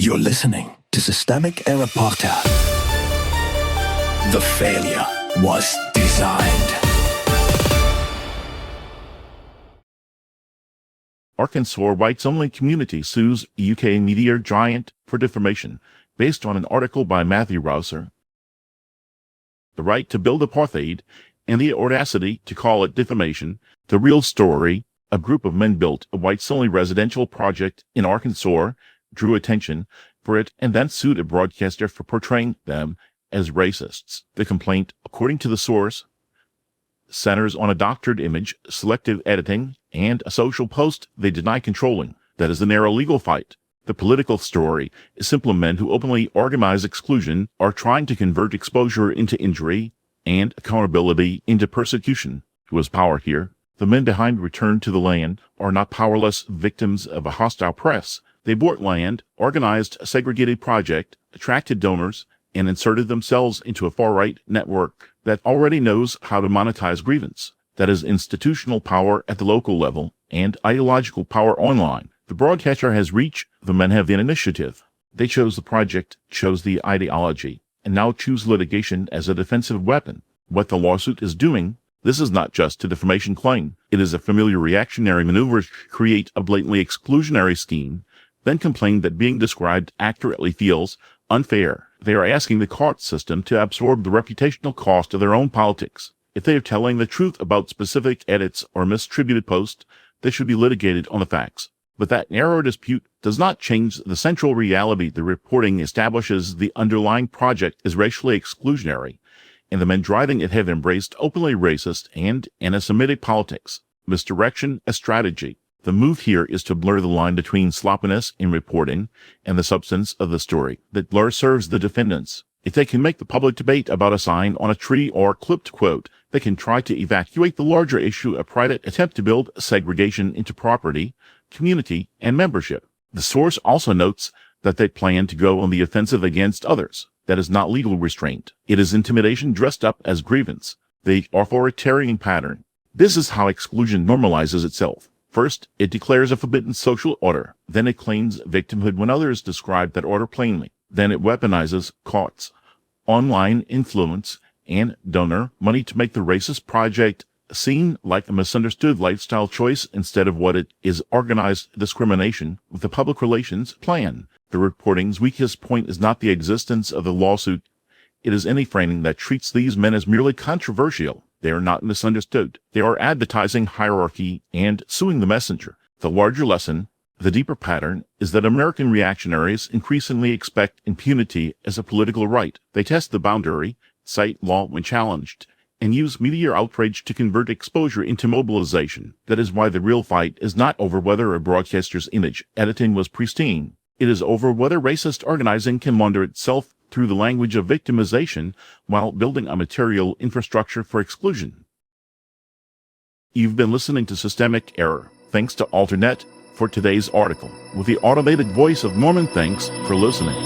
You're listening to Systemic Error Apartheid. The failure was designed. Arkansas whites-only community sues UK media giant for defamation, based on an article by Matthew Rouser. The right to build apartheid and the audacity to call it defamation. The real story: a group of men built a whites-only residential project in Arkansas, drew attention for it, and then sued a broadcaster for portraying them as racists. The complaint, according to the source, centers on a doctored image, selective editing, and a social post they deny controlling. That is the narrow legal fight. The political story is simple men who openly organize exclusion are trying to convert exposure into injury and accountability into persecution. Who has power here? The men behind Return to the Land are not powerless victims of a hostile press. They bought land, organized a segregated project, attracted donors, and inserted themselves into a far-right network that already knows how to monetize grievance. That is institutional power at the local level and ideological power online. The broadcaster has reach, the men have the initiative. They chose the project, chose the ideology, and now choose litigation as a defensive weapon. What the lawsuit is doing, this is not just a defamation claim. It is a familiar reactionary maneuver to create a blatantly exclusionary scheme, then complain that being described accurately feels unfair. They are asking the court system to absorb the reputational cost of their own politics. If they are telling the truth about specific edits or misattributed posts, they should be litigated on the facts. But that narrow dispute does not change the central reality. The reporting establishes the underlying project is racially exclusionary, and the men driving it have embraced openly racist and anti-Semitic politics. Misdirection as strategy. The move here is to blur the line between sloppiness in reporting and the substance of the story. That blur serves the defendants. If they can make the public debate about a sign on a tree or clipped quote, they can try to evacuate the larger issue of private attempt to build segregation into property, community, and membership. The source also notes that they plan to go on the offensive against others. That is not legal restraint. It is intimidation dressed up as grievance, the authoritarian pattern. This is how exclusion normalizes itself. First, it declares a forbidden social order. Then it claims victimhood when others describe that order plainly. Then it weaponizes courts, online influence, and donor money to make the racist project seem like a misunderstood lifestyle choice instead of what it is: organized discrimination with a public relations plan. The reporting's weakest point is not the existence of the lawsuit. It is any framing that treats these men as merely controversial. They are not misunderstood. They are advertising hierarchy and suing the messenger. The larger lesson, the deeper pattern, is that American reactionaries increasingly expect impunity as a political right. They test the boundary, cite law when challenged, and use media outrage to convert exposure into mobilization. That is why the real fight is not over whether a broadcaster's image editing was pristine. It is over whether racist organizing can launder itself through the language of victimization while building a material infrastructure for exclusion. You've been listening to Systemic Error. Thanks to Alternet for today's article, with the automated voice of Norman. Thanks for listening.